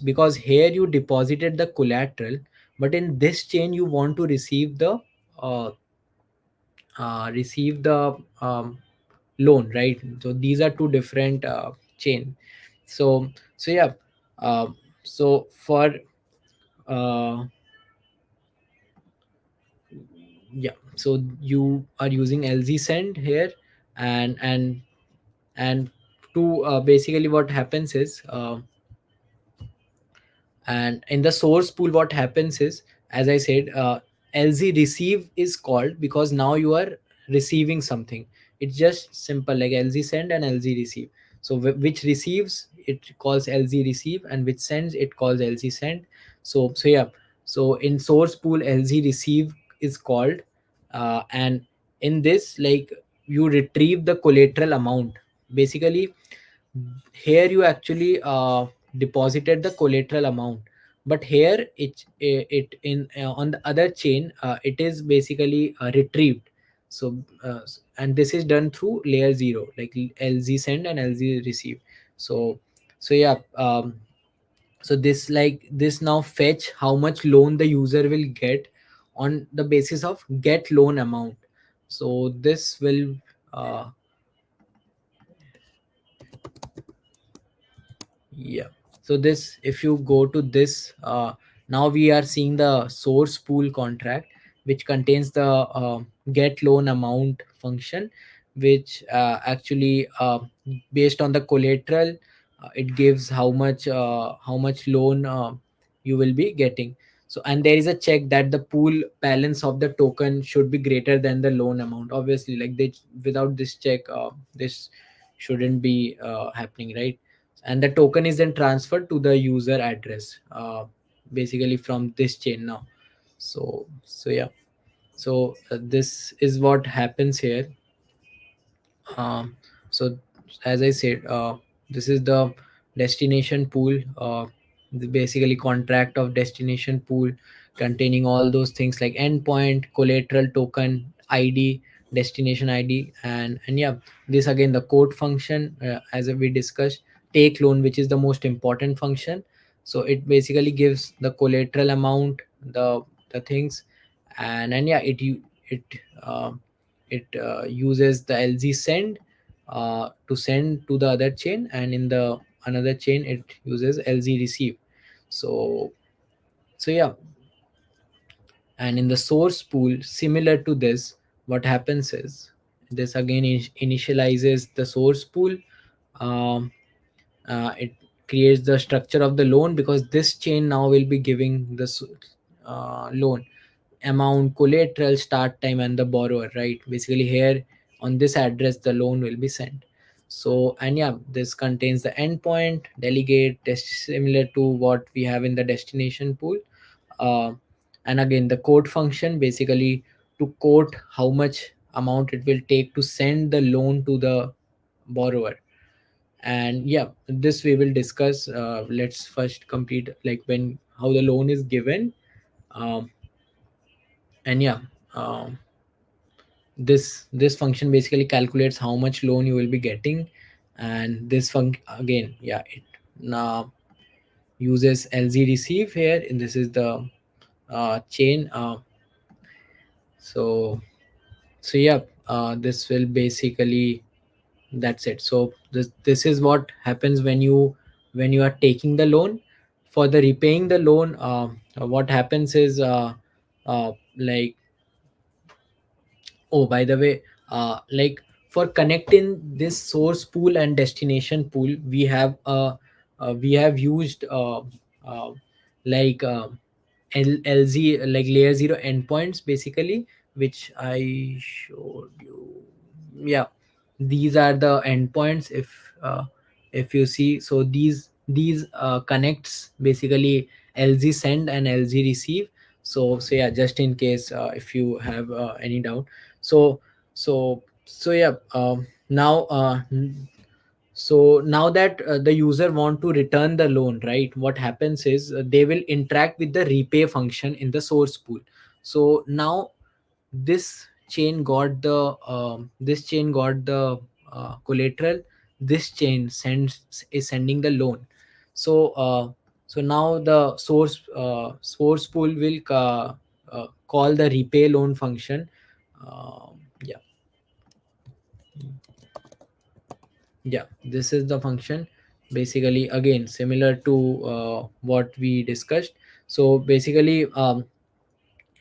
Because here you deposited the collateral, but in this chain you want to uh, receive the loan, right? So these are two different chain. So yeah, so for uh, yeah, so you are using lz send here. And and and to basically what happens is and in the source pool what happens is, as I said, lz receive is called because now you are receiving something. It's just simple like lz send and lz receive. So which receives it calls lz receive, and which sends it calls lz send. So yeah, so in source pool lz receive is called, and in this, like, you retrieve the collateral amount. Basically here you actually deposited the collateral amount, but here it in on the other chain it is basically retrieved. And this is done through LayerZero, like lz send and lz receive. So so yeah, so this now fetch how much loan the user will get on the basis of get loan amount. So this will uh, yeah. So this, if you go to this, now we are seeing the source pool contract, which contains the get loan amount function, which actually based on the collateral, it gives how much loan you will be getting. So and there is a check that the pool balance of the token should be greater than the loan amount. Obviously, like they without this check, this shouldn't be happening, right? And the token is then transferred to the user address, basically from this chain now. So yeah, so this is what happens here. So as I said, this is the destination pool, basically contract of destination pool containing all those things like endpoint, collateral, token id, destination id, and yeah, this again the code function, as we discussed, take loan, which is the most important function. So it basically gives the collateral amount, the things, and yeah, it um uses the lz send to send to the other chain, and in the another chain it uses lz receive. So so yeah, and in the source pool similar to this, what happens is this again initializes the source pool. um, it creates the structure of the loan, because this chain now will be giving the loan amount, collateral, start time, and the borrower, right? Basically here on this address the loan will be sent. So and yeah, this contains the endpoint, delegate, similar to what we have in the destination pool. uh, and again the quote function, basically to quote how much amount it will take to send the loan to the borrower. And yeah, this we will discuss. Let's first complete like when how the loan is given. um, and yeah, um, this function basically calculates how much loan you will be getting. And this again, yeah, it now uses lz receive here, and this is the chain. So yeah, this will basically, that's it. So this is what happens when you are taking the loan. For the repaying the loan, what happens is like, oh, by the way, like, for connecting this source pool and destination pool, we have used uh, like LZ, like LayerZero endpoints basically, which I showed you. Yeah, these are the endpoints. If you see, so these connects basically LZ send and LZ receive. So yeah, just in case if you have any doubt. So yeah, so now that the user want to return the loan, right, what happens is they will interact with the repay function in the source pool. So now this chain got the collateral. This chain is sending the loan. So uh, so now the source pool will call the repay loan function. Yeah, yeah, this is the function. Basically, again, similar to what we discussed. So basically,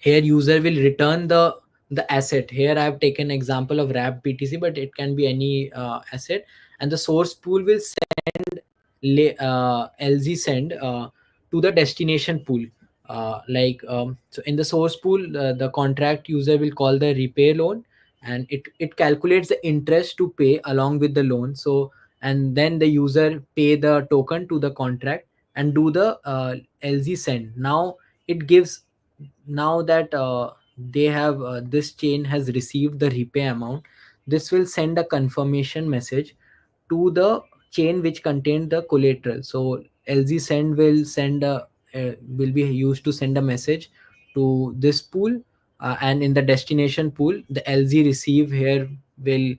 here user will return the asset. Here I have taken example of wrap BTC, but it can be any asset. And the source pool will LZ send to the destination pool. So in the source pool, the contract user will call the repay loan, and it calculates the interest to pay along with the loan. So, and then the user pay the token to the contract and do the LZ send. Now it gives, now that they have this chain has received the repay amount, this will send a confirmation message to the chain which contained the collateral. So LZ send will be used to send a message to this pool, and in the destination pool, the LZ receive here will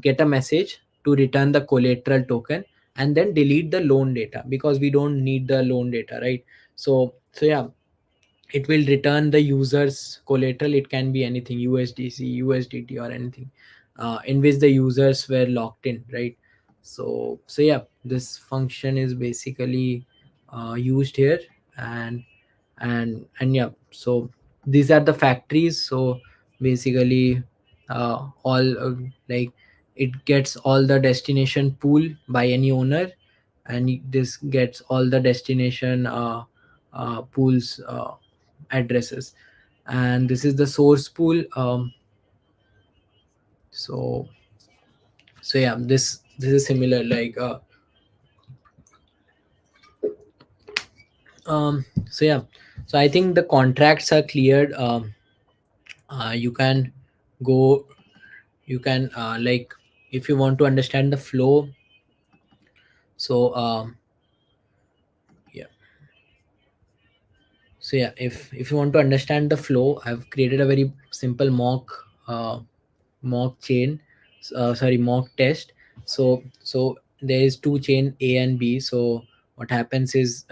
get a message to return the collateral token and then delete the loan data, because we don't need the loan data, right? So yeah, it will return the user's collateral. It can be anything, USDC, USDT, or anything in which the users were locked in, right? So yeah, this function is basically used here. And yeah, so these are the factories. So basically, all like, it gets all the destination pool by any owner, and this gets all the destination pools addresses. And this is the source pool. So so yeah, this is similar, like so yeah, so I think the contracts are cleared. You can go, you can like, if you want to understand the flow. So yeah, so yeah, if you want to understand the flow, I've created a very simple mock chain, sorry, mock test. So there is two chain, A and B. So what happens is,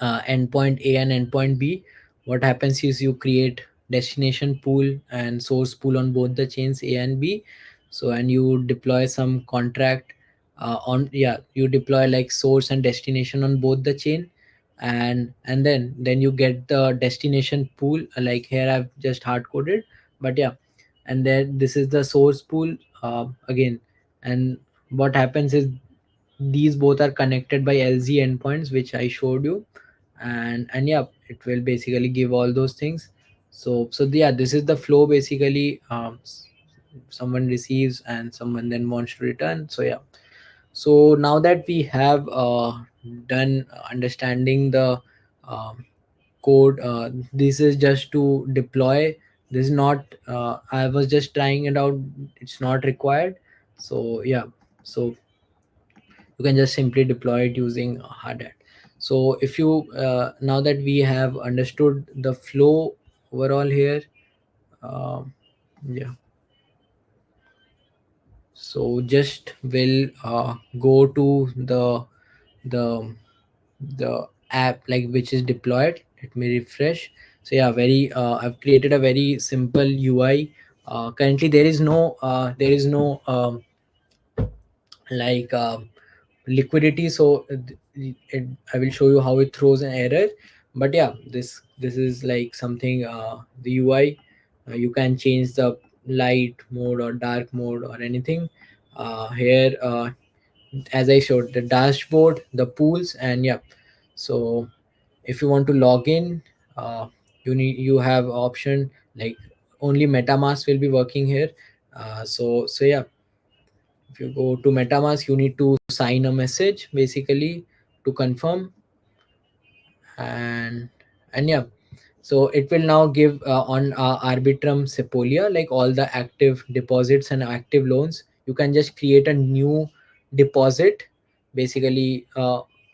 endpoint A and endpoint B, what happens is you create destination pool and source pool on both the chains A and B. So, and you deploy some contract on, yeah, you deploy like source and destination on both the chain. And then you get the destination pool, like here I've just hard coded, but yeah. And then this is the source pool again. And what happens is, these both are connected by LZ endpoints, which I showed you. And yeah, it will basically give all those things. So yeah, this is the flow basically. Someone receives and someone then wants to return. So yeah, so now that we have done understanding the um, code, this is just to deploy. This is not, I was just trying it out, it's not required. So yeah, so you can just simply deploy it using hard hat. So if you now that we have understood the flow overall here, um, yeah, so just will go to the the app, like, which is deployed. Let me refresh. So yeah, very I've created a very simple UI Currently there is no like liquidity, so I will show you how it throws an error. But yeah, this is like something, the UI, you can change the light mode or dark mode or anything. Here, as I showed, the dashboard, the pools, and yeah. So if you want to log in, you have option like only MetaMask will be working here. So yeah, if you go to MetaMask, you need to sign a message basically to confirm. And yeah, so it will now give on Arbitrum Sepolia like all the active deposits and active loans. You can just create a new deposit. Basically,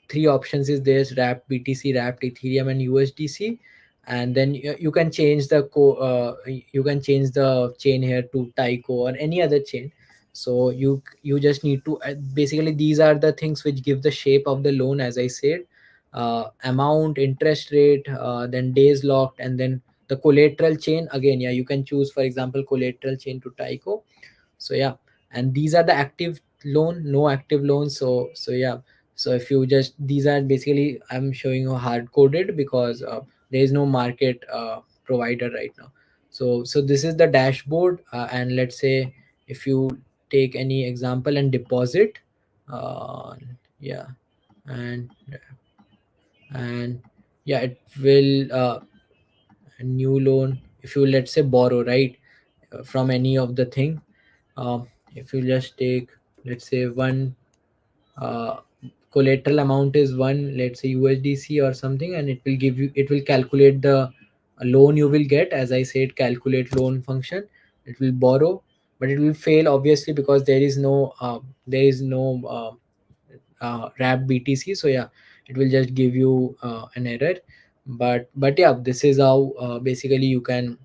three options is there's wrapped BTC, wrapped Ethereum, and USDC. And then you can change you can change the chain here to Taiko or any other chain. So you just need to basically, these are the things which give the shape of the loan, as I said. Amount, interest rate, then days locked, and then the collateral chain. Again, yeah, you can choose, for example, collateral chain to Taiko. So yeah, and these are the active loan, no active loans. So yeah, so if you just, these are basically, I'm showing you hard coded because there is no market provider right now. So this is the dashboard, and let's say if you take any example and deposit, uh, yeah, and and yeah, it will a new loan. If you, let's say, borrow, right, from any of the thing, if you just take, let's say, one, uh, collateral amount is one, let's say, USDC or something, and it will calculate the loan you will get. As I said, calculate loan function, it will borrow, but it will fail obviously because there is no wrap BTC. So yeah, it will just give you an error. But yeah, this is how basically you can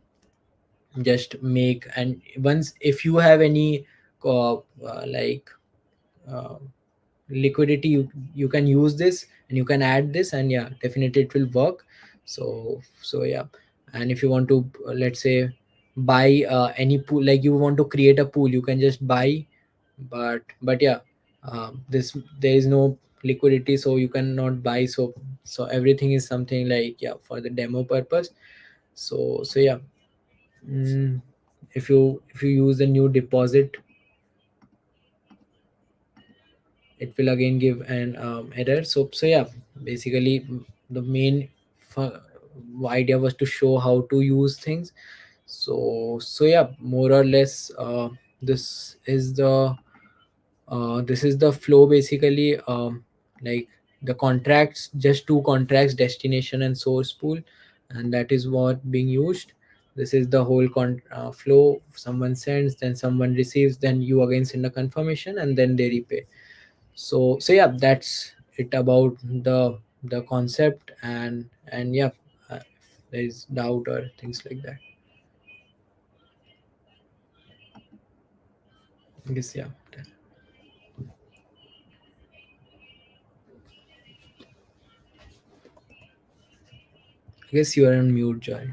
just make. And once, if you have any like uh, liquidity, you can use this and you can add this, and yeah, definitely it will work. So yeah. And if you want to, let's say, buy any pool, like you want to create a pool, you can just buy. But yeah, this there is no liquidity, so you cannot buy. So everything is something like, yeah, for the demo purpose. So yeah. mm, if you use the new deposit, it will again give an error. So yeah, basically, the main fu- idea was to show how to use things. So yeah, more or less, this is the this is the flow basically. Like the contracts, just two contracts, destination and source pool, and that is what being used. This is the whole flow. Someone sends, then someone receives, then you again send a confirmation, and then they repay. So yeah, that's it about the concept. And yeah, if there is doubt or things like that, I guess. Yeah, I guess you are on mute, Joy.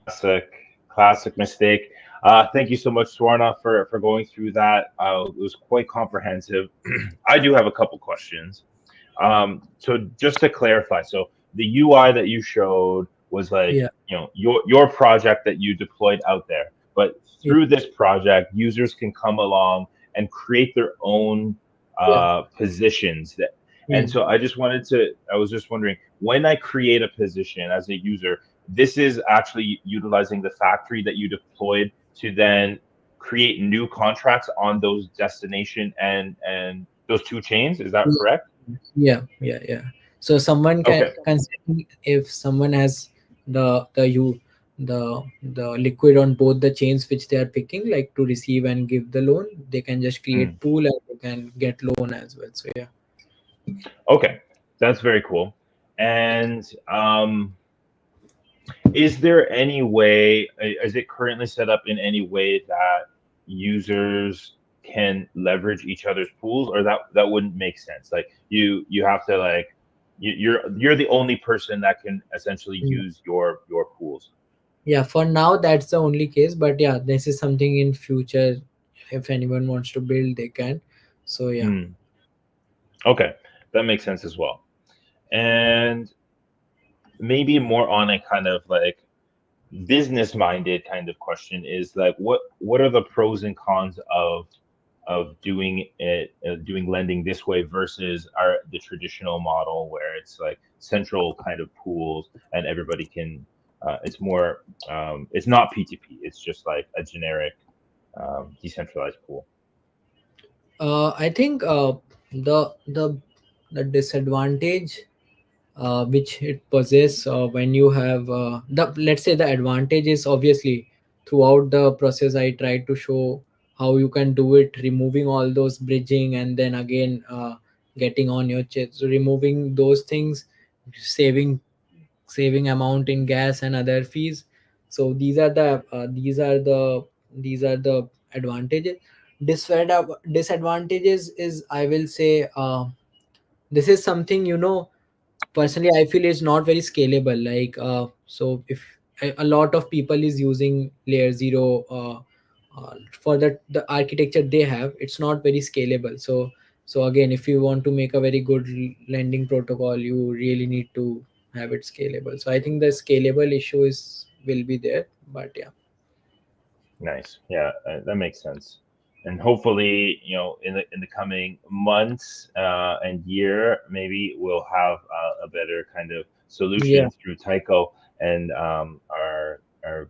Classic, classic mistake. Thank you so much, Swarna, for going through that. It was quite comprehensive. I do have a couple questions. So just to clarify, so the UI that you showed was like, Yeah, your project that you deployed out there, but yeah, through this project, users can come along and create their own yeah. positions. And Hmm. so I was just wondering, when I create a position as a user, this is actually utilizing the factory that you deployed to then create new contracts on those destination and those two chains. Is that correct? Yeah. So someone Okay. can send, if someone has the liquid on both the chains which they are picking, like to receive and give the loan, they can just create Mm. pool and they can get loan as well. So yeah. Okay. That's very cool. And is there any way, is it currently set up in any way that users can leverage each other's pools, or that wouldn't make sense? Like you have to like you're the only person that can essentially Mm. use your pools. Yeah, for now that's the only case, but yeah, this is something in future. If anyone wants to build, they can. So yeah. Hmm. Okay, that makes sense as well. And maybe more on a kind of like business minded kind of question is like what are the pros and cons of doing it doing lending this way versus the traditional model where it's like central kind of pools and everybody can it's more it's not P2P, it's just like a generic decentralized pool. I think the disadvantage which it possess when you have the, let's say, the advantage is obviously throughout the process I tried to show how you can do it, removing all those bridging and then again getting on your chip, so removing those things, saving amount in gas and other fees. So these are the advantages. Disadvantages is, I will say, this is something, personally I feel it's not very scalable. Like so if a lot of people is using LayerZero for the architecture they have, it's not very scalable. So again, if you want to make a very good lending protocol, you really need to have it scalable. So I think the scalable issue is will be there, but yeah. Nice. Yeah, that makes sense. And hopefully, in the coming months and year, maybe we'll have a better kind of Yeah. solution through Taiko and our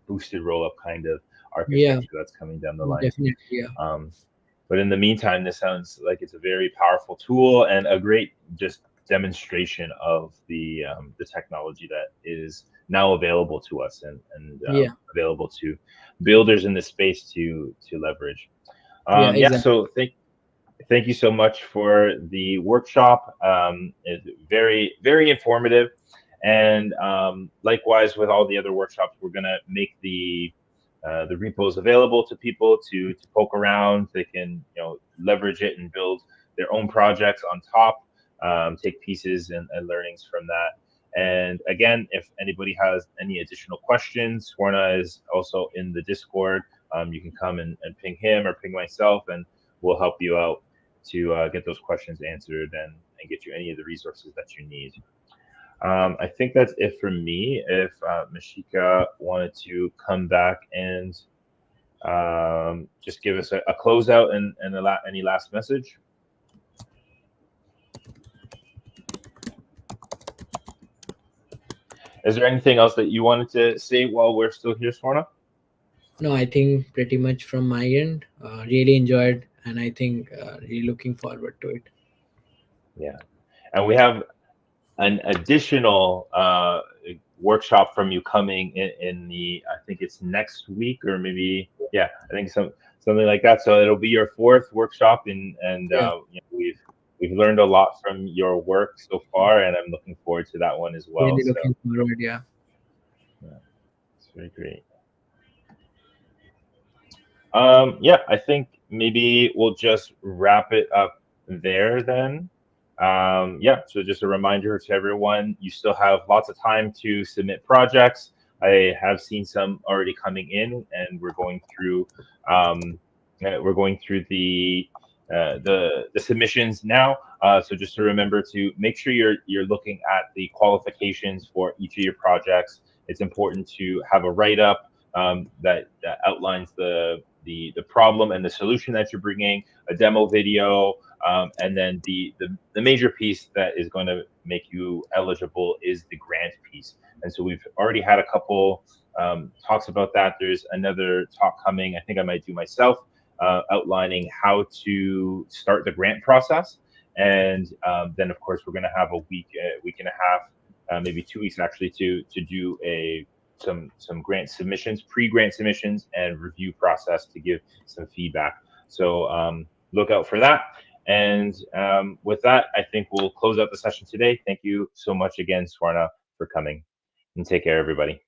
boosted rollup kind of Yeah, architecture that's coming down the line. definitely. Yeah. Um, but in the meantime, this sounds like it's a very powerful tool and a great just demonstration of the technology that is now available to us and Yeah. available to builders in this space to leverage. Yeah, Yeah, exactly. so thank you so much for the workshop. It's very informative, and likewise with all the other workshops, we're gonna make the repos available to people to poke around. They can leverage it and build their own projects on top. Take pieces and learnings from that. And again, if anybody has any additional questions, Swarna is also in the Discord. You can come and ping him or ping myself, and we'll help you out to get those questions answered and get you any of the resources that you need. I think that's it for me. If Mashika wanted to come back and just give us a closeout and any last message. Is there anything else that you wanted to say while we're still here, Swarna? No, I think pretty much from my end. Really enjoyed, and I think really looking forward to it. Yeah. And we have an additional workshop from you coming in the, I think it's next week or maybe, yeah, I think something like that. So it'll be your fourth workshop, and Yeah, we've learned a lot from your work so far, and I'm looking forward to that one as well. really So looking forward. Yeah. yeah, it's very great. Yeah, I think maybe we'll just wrap it up there then. Yeah, so just a reminder to everyone, you still have lots of time to submit projects. I have seen some already coming in, and we're going through the submissions now. So just to remember to make sure you're looking at the qualifications for each of your projects. It's important to have a write up that outlines the problem and the solution that you're bringing, a demo video, and then the major piece that is going to make you eligible is the grant piece. And so we've already had a couple talks about that. There's another talk coming. I think I might do myself, outlining how to start the grant process. And then, of course, we're going to have a week and a half, maybe 2 weeks actually, to do some grant submissions, pre-grant submissions, and review process to give some feedback. So look out for that. And with that, I think we'll close out the session today. Thank you so much again, Swarna, for coming. And take care, everybody.